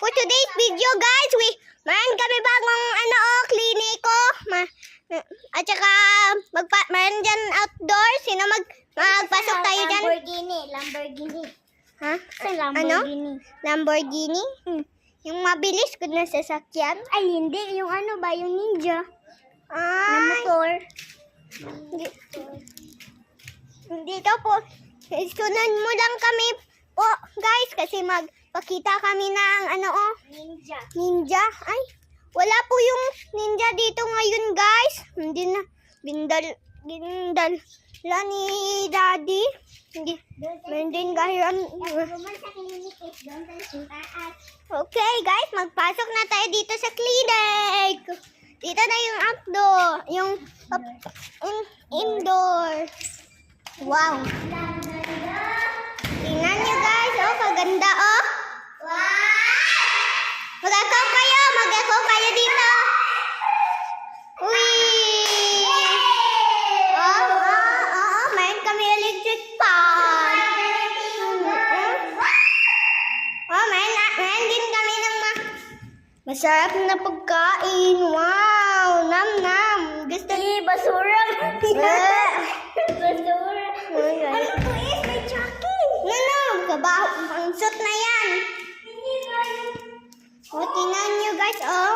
for today's video, guys, meron kami bagong kliniko. At saka meron dyan outdoor. Sino magpasok tayo dyan? Lamborghini. Ha? Lamborghini. Lamborghini? Yung mabilis ko na sasakyan? Ay, hindi. Yung ano ba? Yung ninja. Na Ay, motor. dito po. Sunod mo lang kami po, guys, kasi magpakita kami ng Ninja. ninja. Ay, wala po yung ninja dito ngayon, guys. Hindi na gindal la ni Daddy. Hindi. Meron din guys. Okay, guys, magpasok na tayo dito sa clinic. Dito na yung outdoor, yung indoor. Wow. Tingnan nyo, guys. Oh, kaganda, oh. Mag-ako kayo dito. Uy. Mayroon kami electric fan. Mayroon din kami ng masarap na pagkain. Wow, nam. Gusto Basura. Eh. Basura. Ano po is? May Chucky. Kabaho, ang suit na yan. O, tingnan nyo, guys, oh.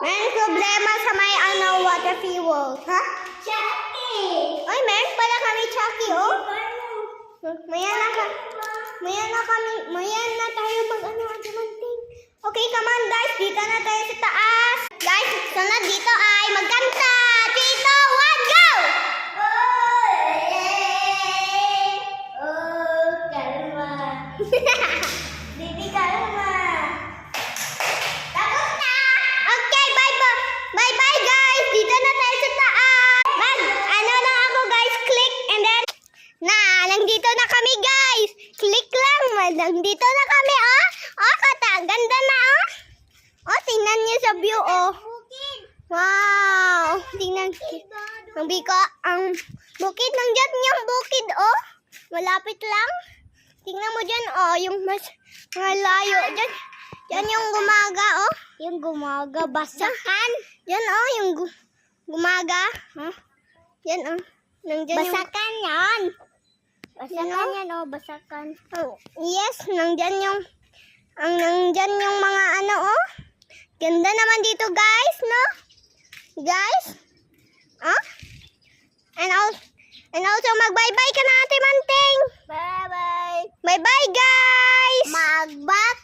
May problema sa may water fuel. Ha? Chucky. Ay, meron pala kami Chucky, oh. Maya na tayo mag-adumanting. Okay, come on, guys. Dito na tayo sa taas. Guys, sunod dito ay magkanta. 3, 2, 1, go! Kalma. Baby, kalma. Tapos na! Okay, bye-bye, guys! Dito na tayo sa taas! Lang ako, guys, click, and then, nandito na kami, guys! Click lang, nandito na kami, oh! Oh, ganda na, oh! Oh, tingnan niyo sa view, oh! Wow! Tingnan, ang bukid, nandiyan yung bukid, oh! Malapit lang. Tingnan mo dyan, oh, yung mas malayo, dyan. Yan yung gumaga, oh. Yung gumaga, basakan. Yan, oh, yung gumaga. Huh? Yan, oh. Nandiyan Basakan yan. Basakan yan, oh, basakan. Yes, nandyan yung mga oh. Ganda naman dito, guys, no? Guys. Oh? And also, mag-bye-bye ka na, Ate Manting. Bye-bye. Bye-bye, guys. Mag-back